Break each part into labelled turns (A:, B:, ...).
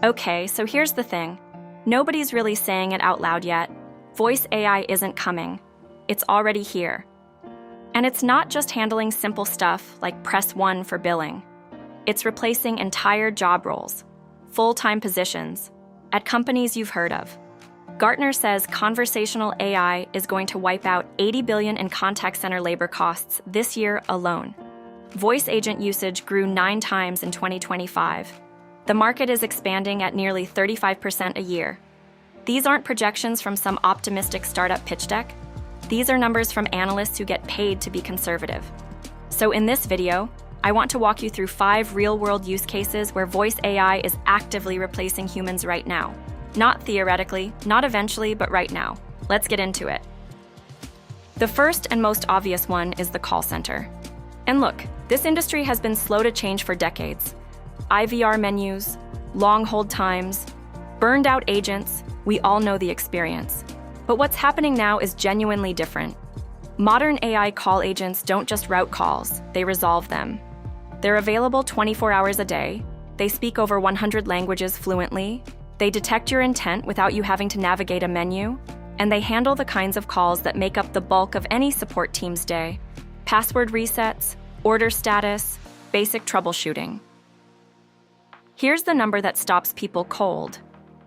A: Okay, so here's the thing. Nobody's really saying it out loud yet. Voice AI isn't coming. It's already here. And it's not just handling simple stuff like press 1 for billing. It's replacing entire job roles, full-time positions, at companies you've heard of. Gartner says conversational AI is going to wipe out $80 billion in contact center labor costs this year alone. Voice agent usage grew 9 times in 2025. The market is expanding at nearly 35% a year. These aren't projections from some optimistic startup pitch deck. These are numbers from analysts who get paid to be conservative. So in this video, I want to walk you through 5 real-world use cases where voice AI is actively replacing humans right now. Not theoretically, not eventually, but right now. Let's get into it. The first and most obvious one is the call center. And look, this industry has been slow to change for decades. IVR menus, long hold times, burned out agents, we all know the experience. But what's happening now is genuinely different. Modern AI call agents don't just route calls, they resolve them. They're available 24 hours a day, they speak over 100 languages fluently, they detect your intent without you having to navigate a menu, and they handle the kinds of calls that make up the bulk of any support team's day: password resets, order status, basic troubleshooting. Here's the number that stops people cold.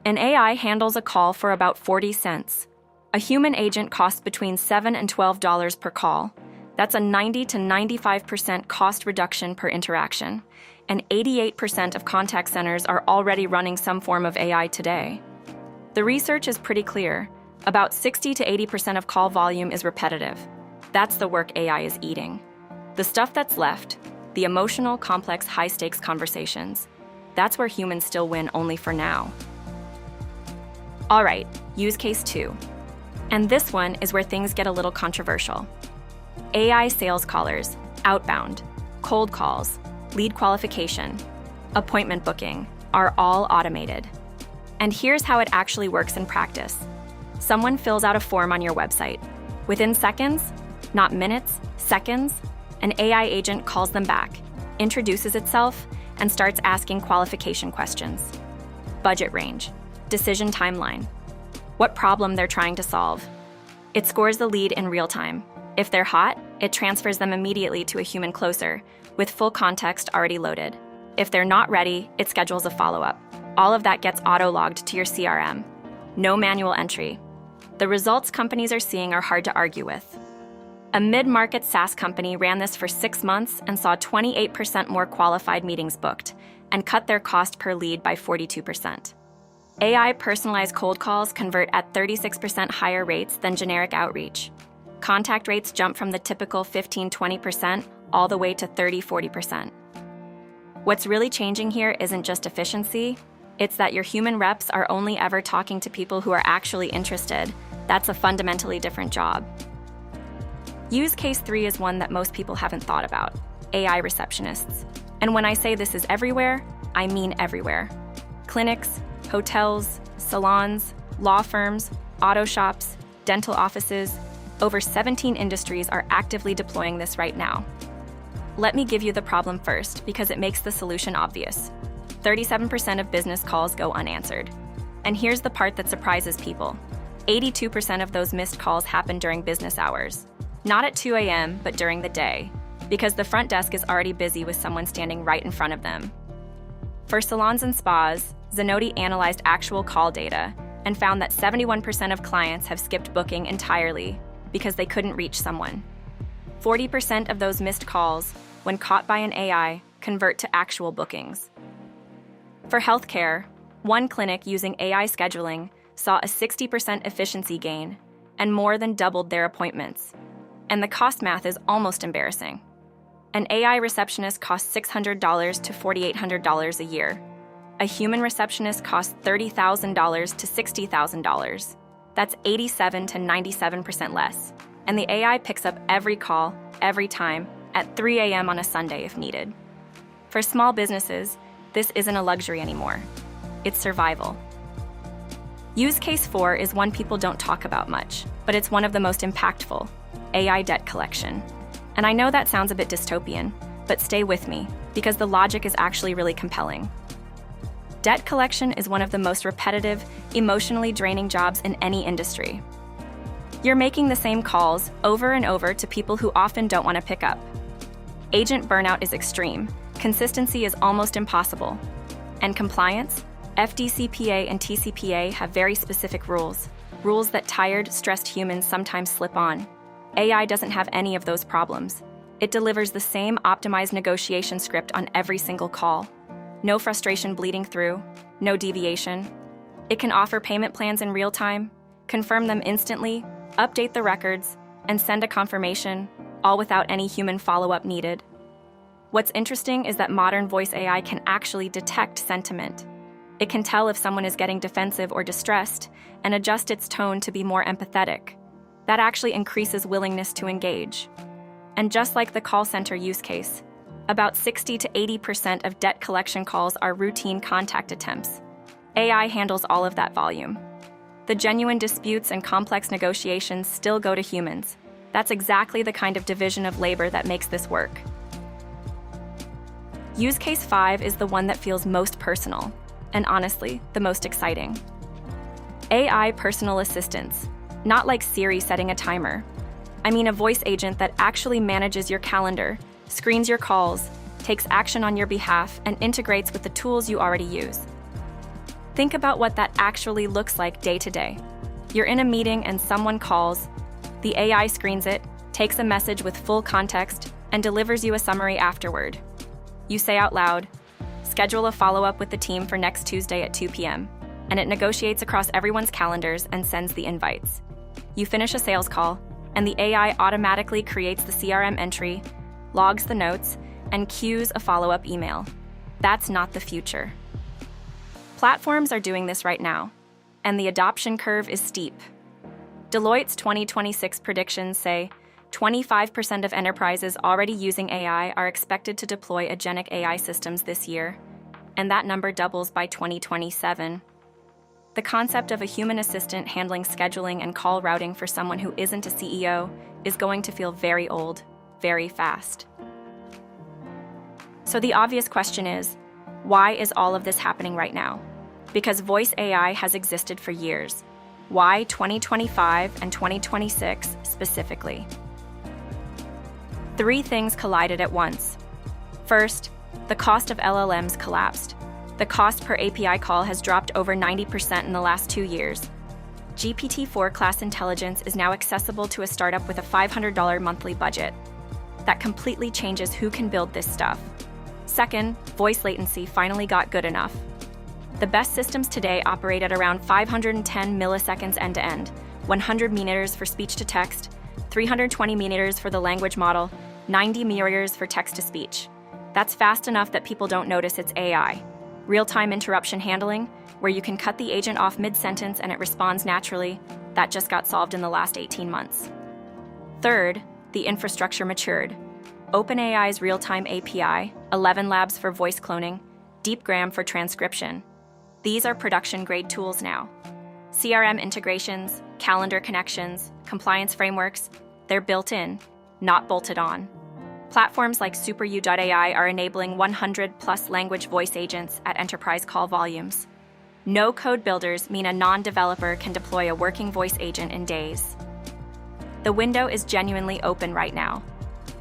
A: An AI handles a call for about 40 cents. A human agent costs between $7 and $12 per call. That's a 90 to 95% cost reduction per interaction. And 88% of contact centers are already running some form of AI today. The research is pretty clear. About 60 to 80% of call volume is repetitive. That's the work AI is eating. The stuff that's left, the emotional, complex, high-stakes conversations, that's where humans still win only for now. All right, use case 2. And this one is where things get a little controversial. AI sales callers, outbound, cold calls, lead qualification, appointment booking are all automated. And here's how it actually works in practice. Someone fills out a form on your website. Within seconds, not minutes, seconds, an AI agent calls them back, introduces itself, and starts asking qualification questions. Budget range, decision timeline, what problem they're trying to solve. It scores the lead in real time. If they're hot, it transfers them immediately to a human closer, with full context already loaded. If they're not ready, it schedules a follow-up. All of that gets auto-logged to your CRM. No manual entry. The results companies are seeing are hard to argue with. A mid-market SaaS company ran this for 6 months and saw 28% more qualified meetings booked and cut their cost per lead by 42%. AI personalized cold calls convert at 36% higher rates than generic outreach. Contact rates jump from the typical 15-20% all the way to 30-40%. What's really changing here isn't just efficiency, it's that your human reps are only ever talking to people who are actually interested. That's a fundamentally different job. Use case 3 is one that most people haven't thought about: AI receptionists. And when I say this is everywhere, I mean everywhere. Clinics, hotels, salons, law firms, auto shops, dental offices, over 17 industries are actively deploying this right now. Let me give you the problem first, because it makes the solution obvious. 37% of business calls go unanswered. And here's the part that surprises people. 82% of those missed calls happen during business hours. Not at 2 a.m., but during the day, because the front desk is already busy with someone standing right in front of them. For salons and spas, Zenoti analyzed actual call data and found that 71% of clients have skipped booking entirely because they couldn't reach someone. 40% of those missed calls, when caught by an AI, convert to actual bookings. For healthcare, one clinic using AI scheduling saw a 60% efficiency gain and more than doubled their appointments. And the cost math is almost embarrassing. An AI receptionist costs $600 to $4,800 a year. A human receptionist costs $30,000 to $60,000. That's 87 to 97% less. And the AI picks up every call, every time, at 3 a.m. on a Sunday if needed. For small businesses, this isn't a luxury anymore. It's survival. Use case 4 is one people don't talk about much, but it's one of the most impactful: AI debt collection. And I know that sounds a bit dystopian, but stay with me, because the logic is actually really compelling. Debt collection is one of the most repetitive, emotionally draining jobs in any industry. You're making the same calls over and over to people who often don't want to pick up. Agent burnout is extreme. Consistency is almost impossible. And compliance? FDCPA and TCPA have very specific rules that tired, stressed humans sometimes slip on. AI doesn't have any of those problems. It delivers the same optimized negotiation script on every single call. No frustration bleeding through, no deviation. It can offer payment plans in real time, confirm them instantly, update the records, and send a confirmation, all without any human follow-up needed. What's interesting is that modern voice AI can actually detect sentiment. It can tell if someone is getting defensive or distressed and adjust its tone to be more empathetic. That actually increases willingness to engage. And just like the call center use case, about 60 to 80% of debt collection calls are routine contact attempts. AI handles all of that volume. The genuine disputes and complex negotiations still go to humans. That's exactly the kind of division of labor that makes this work. Use case 5 is the one that feels most personal, and honestly, the most exciting. AI personal assistants, not like Siri setting a timer. I mean a voice agent that actually manages your calendar, screens your calls, takes action on your behalf, and integrates with the tools you already use. Think about what that actually looks like day to day. You're in a meeting and someone calls. The AI screens it, takes a message with full context, and delivers you a summary afterward. You say out loud, schedule a follow-up with the team for next Tuesday at 2 p.m., and it negotiates across everyone's calendars and sends the invites. You finish a sales call, and the AI automatically creates the CRM entry, logs the notes, and queues a follow-up email. That's not the future. Platforms are doing this right now, and the adoption curve is steep. Deloitte's 2026 predictions say 25% of enterprises already using AI are expected to deploy agentic AI systems this year, and that number doubles by 2027. The concept of a human assistant handling scheduling and call routing for someone who isn't a CEO is going to feel very old, very fast. So the obvious question is, why is all of this happening right now? Because voice AI has existed for years. Why 2025 and 2026 specifically? 3 things collided at once. First, the cost of LLMs collapsed. The cost per API call has dropped over 90% in the last 2 years. GPT-4 class intelligence is now accessible to a startup with a $500 monthly budget. That completely changes who can build this stuff. Second, voice latency finally got good enough. The best systems today operate at around 510 milliseconds end-to-end, 100 meters for speech-to-text, 320 meters for the language model, 90 meters for text-to-speech. That's fast enough that people don't notice it's AI. Real-time interruption handling, where you can cut the agent off mid-sentence and it responds naturally, that just got solved in the last 18 months. Third, the infrastructure matured. OpenAI's real-time API, 11 Labs for voice cloning, DeepGram for transcription. These are production-grade tools now. CRM integrations, calendar connections, compliance frameworks, they're built in, not bolted on. Platforms like SuperU.ai are enabling 100+ language voice agents at enterprise call volumes. No-code builders mean a non-developer can deploy a working voice agent in days. The window is genuinely open right now.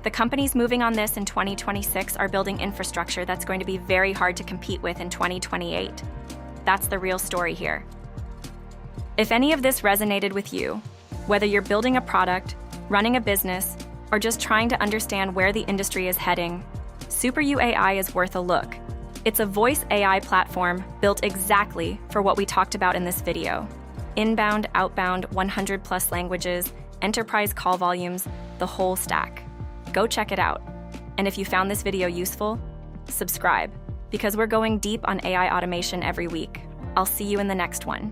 A: The companies moving on this in 2026 are building infrastructure that's going to be very hard to compete with in 2028. That's the real story here. If any of this resonated with you, whether you're building a product, running a business, or just trying to understand where the industry is heading, SuperU AI is worth a look. It's a voice AI platform built exactly for what we talked about in this video. Inbound, outbound, 100+ languages, enterprise call volumes, the whole stack. Go check it out. And if you found this video useful, subscribe, because we're going deep on AI automation every week. I'll see you in the next one.